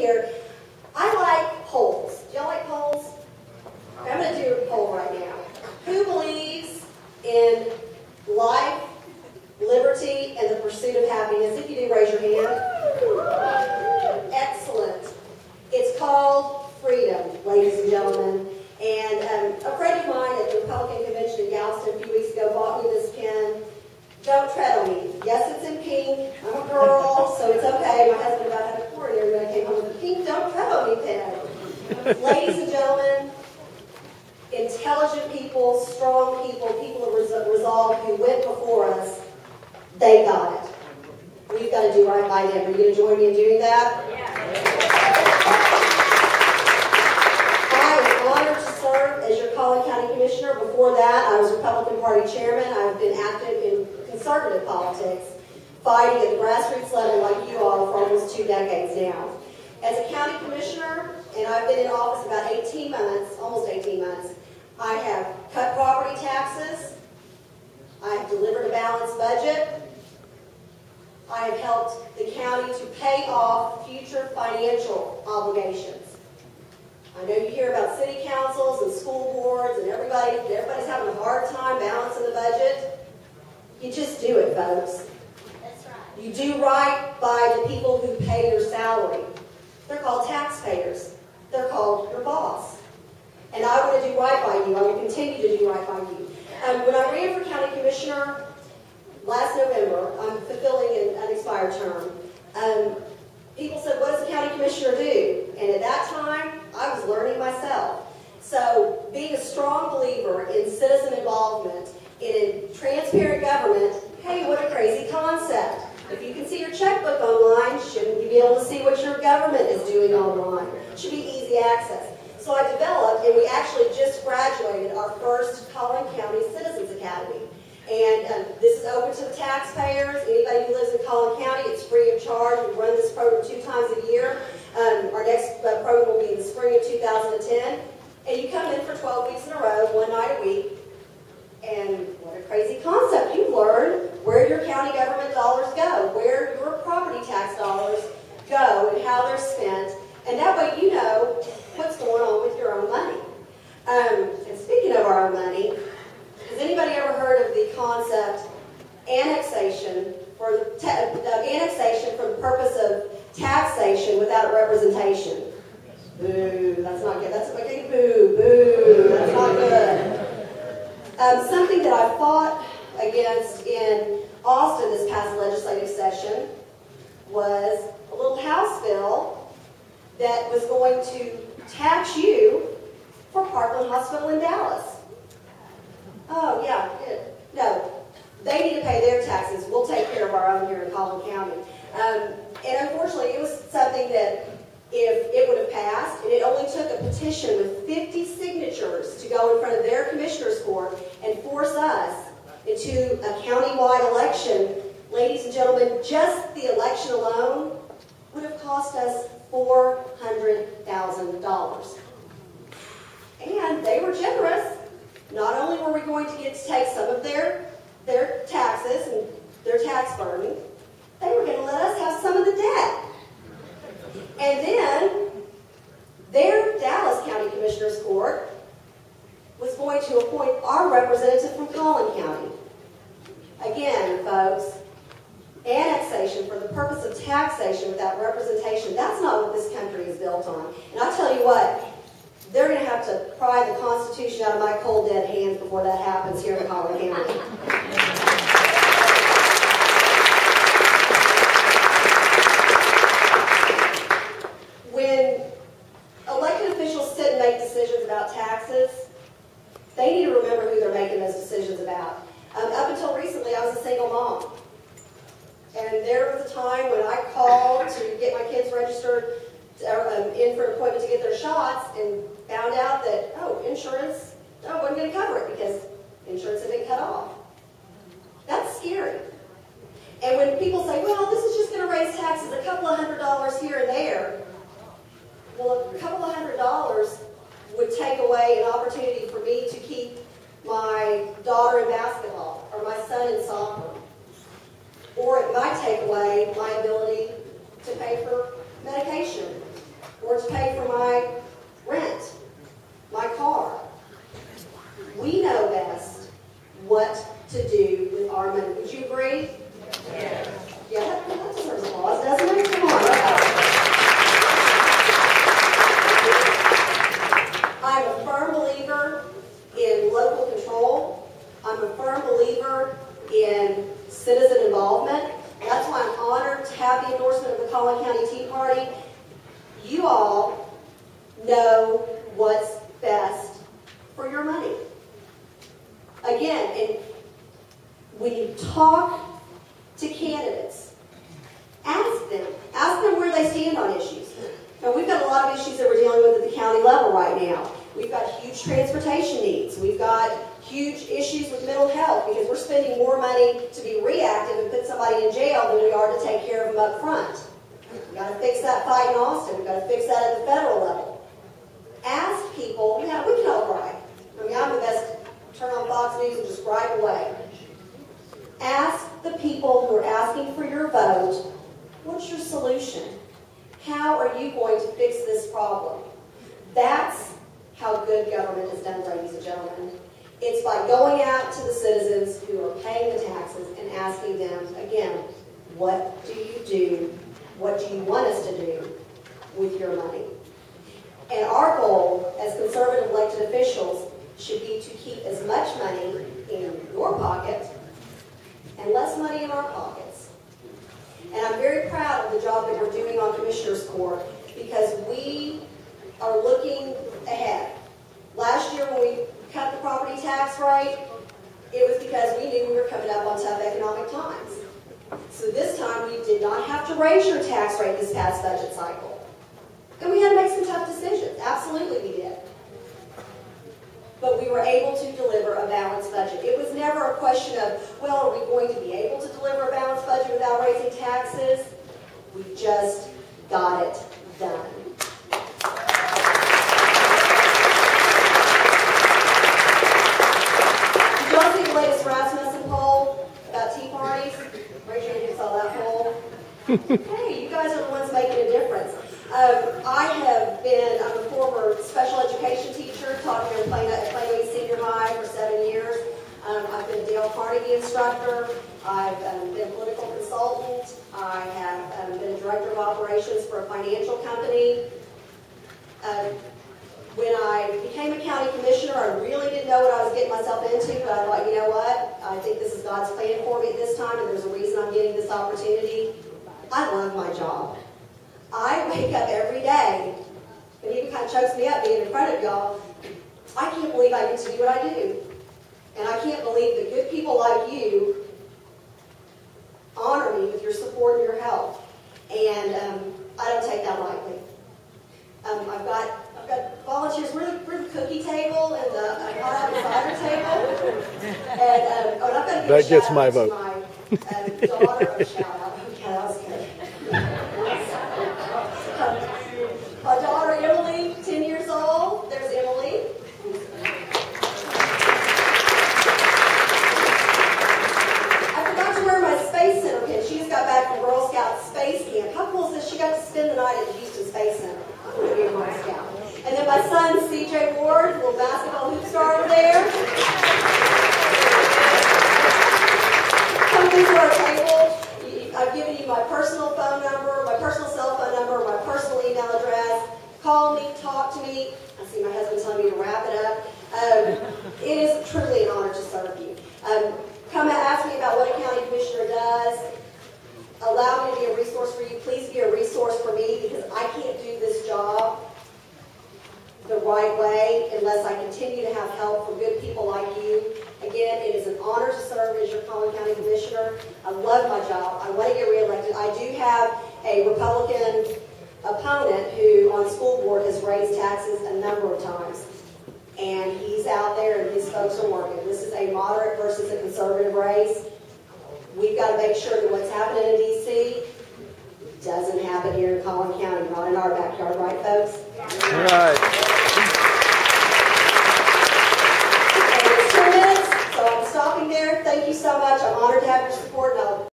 here. I like polls. Do y'all like polls? I'm going to do a poll right now. Who believes in life, liberty, and the pursuit of happiness? If you do, raise your hand. Excellent. It's called freedom, ladies and gentlemen. And a friend of mine at the Republican Convention in Galveston a few weeks ago bought me this pen. Don't tread on me. Yes, it's in pink. I'm a girl, so it's okay. My husband about had a coronary when I came home with a pink "Don't tread on me" pen. Ladies and gentlemen, intelligent people, strong people, people of resolve who went before us, they got it. We've got to do right by them. Are you going to join me in doing that? Yeah. I am honored to serve as your Collin County Commissioner. Before that, I was Republican Party Chairman. I've been active in conservative politics, fighting at the grassroots level like you all for almost 2 decades now. As a county commissioner, and I've been in office about 18 months, almost 18 months, I have cut property taxes, I have delivered a balanced budget, I have helped the county to pay off future financial obligations. I know you hear about city councils and school boards and everybody's having a hard time balancing the budget. You just do it, folks. That's right. You do right by the people who pay your salary. They're called taxpayers. They're called your boss. And I want to do right by you. I will continue to do right by you. When I ran for county commissioner last November, I'm fulfilling an unexpired term, people said, what does a county commissioner do? And at that time, I was learning myself. So being a strong believer in citizen involvement, in a transparent government, hey, what a crazy concept. If you can see your checkbook online, shouldn't you be able to see what your government is doing online? It should be easy access. So I developed, and we actually just graduated our first Collin County Citizens Academy. And this is open to the taxpayers. Anybody who lives in Collin County, it's free of charge. We run this program 2 times a year. Our next program will be in the spring of 2010. And you come in for 12 weeks in a row, 1 night a week. And what a crazy concept. You learn where your county government dollars go, where your property tax dollars go, and how they're spent. And that way you know what's going on with your own money. And speaking of our own money, has anybody ever heard of the concept annexation for the purpose of taxation without representation? Boo, that's not good. That's okay. Boo, boo, that's not good. Something that I fought against in Austin this past legislative session was a little House bill that was going to tax you for Parkland Hospital in Dallas. Oh, yeah, good. No, they need to pay their taxes. We'll take care of our own here in Collin County. And unfortunately, it was something that if it would have passed, and it only took a petition with 50 signatures to go in front of their commissioner's court and force us into a countywide election, ladies and gentlemen, just the election alone would have cost us $400,000. And they were generous. Not only were we going to get to take some of their taxes and their tax burden, they were going to let us have some of the debt. And then their Dallas County Commissioner's Court was going to appoint our representative from Collin County. Again, folks, annexation for the purpose of taxation without representation, that's not what this country is built on. And I'll tell you what, they're going to have to pry the Constitution out of my cold, dead hands before that happens here in Collin County. When elected officials sit and make decisions about taxes, they need to remember who they're making those decisions about. Up until recently, I was a single mom. And there was a time when I called to get my kids registered in for an appointment to get their shots and found out that, insurance, wasn't going to cover it because insurance had been cut off. That's scary. And when people say, well, this is just going to raise taxes a couple of $100 here and there, well, a couple of $100 would take away an opportunity for me to keep my daughter in basketball or my son in soccer. Or it might take away my ability to pay for medication have the endorsement of the Collin County Tea Party. You all know what's best for your money. Again, and when you talk to candidates, ask them where they stand on issues. Now, we've got a lot of issues that we're dealing with at the county level right now. We've got huge transportation needs. We've got huge issues with mental health because we're spending more money to be reactive and put somebody in jail than we are to take care of them up front. We've got to fix that fight in Austin. We've got to fix that at the federal level. Ask people, yeah, we can all gripe. I mean, I'm the best. Turn on Fox News and just gripe away. Ask the people who are asking for your vote, what's your solution? How are you going to fix this problem? That's how good government is done, ladies and gentlemen. It's by going out to the citizens who are paying the taxes and asking them, again, what do you do? What do you want us to do with your money? And our goal as conservative elected officials should be to keep as much money in your pocket and less money in our pockets. And I'm very proud of the job that we're doing on Commissioner's Court because we are looking ahead. Last year when we cut the property tax rate, it was because we knew we were coming up on tough economic times. So this time we did not have to raise your tax rate this past budget cycle. And we had to make some tough decisions. Absolutely we did. But we were able to deliver a balanced budget. It was never a question of, well, are we going to be able to deliver a balanced budget without raising taxes? We just got it done. Did y'all see the latest Rasmussen poll about tea parties? Raise your hand if you saw that poll. Hey, you guys are the ones making a difference. I'm a former special education teacher, taught here at Plano East Senior High for 7 years. I've been a Dale Carnegie instructor. I've been a political consultant. I have been a director of operations for a financial company. When I became a county commissioner, I really didn't know what I was getting myself into, but I thought, you know what? I think this is God's plan for me at this time, and there's a reason I'm getting this opportunity. I love my job. I wake up every day, and it even kind of chokes me up being in front of y'all. I can't believe I get to do what I do. And I can't believe that good people like you honor me with your support and your help. And I don't take that lightly. I've got volunteers. We're the cookie table and the hot apple cider table. And I've got to give that a gets shout my out vote. to my daughter. A shout out. Okay, that was good. My daughter Emily, 10 years old. There's Emily. I forgot to wear my Space Center pin. She just got back from Girl Scout Space Camp. How cool is this? She got to spend the night at the Houston Space Center. I'm going to be a Girl Scout. And then my son, CJ Ward, little basketball hoop star over there. Come to our table. I've given you my personal phone number, my personal cell phone number, my personal email address. Call me, talk to me. I see my husband telling me to wrap it up. It is truly an honor to serve you. Come and ask me about what a county commissioner does. Allow me to be a resource for you. Please be a resource for me because I can't do this job the right way unless I continue to have help from good people like you. Again, it is an honor to serve as your Collin County Commissioner. I love my job. I want to get reelected. I do have a Republican opponent who on school board has raised taxes a number of times. And he's out there and his folks are working. This is a moderate versus a conservative race. We've got to make sure that what's happening in D.C. doesn't happen here in Collin County, not in our backyard, right, folks? All right.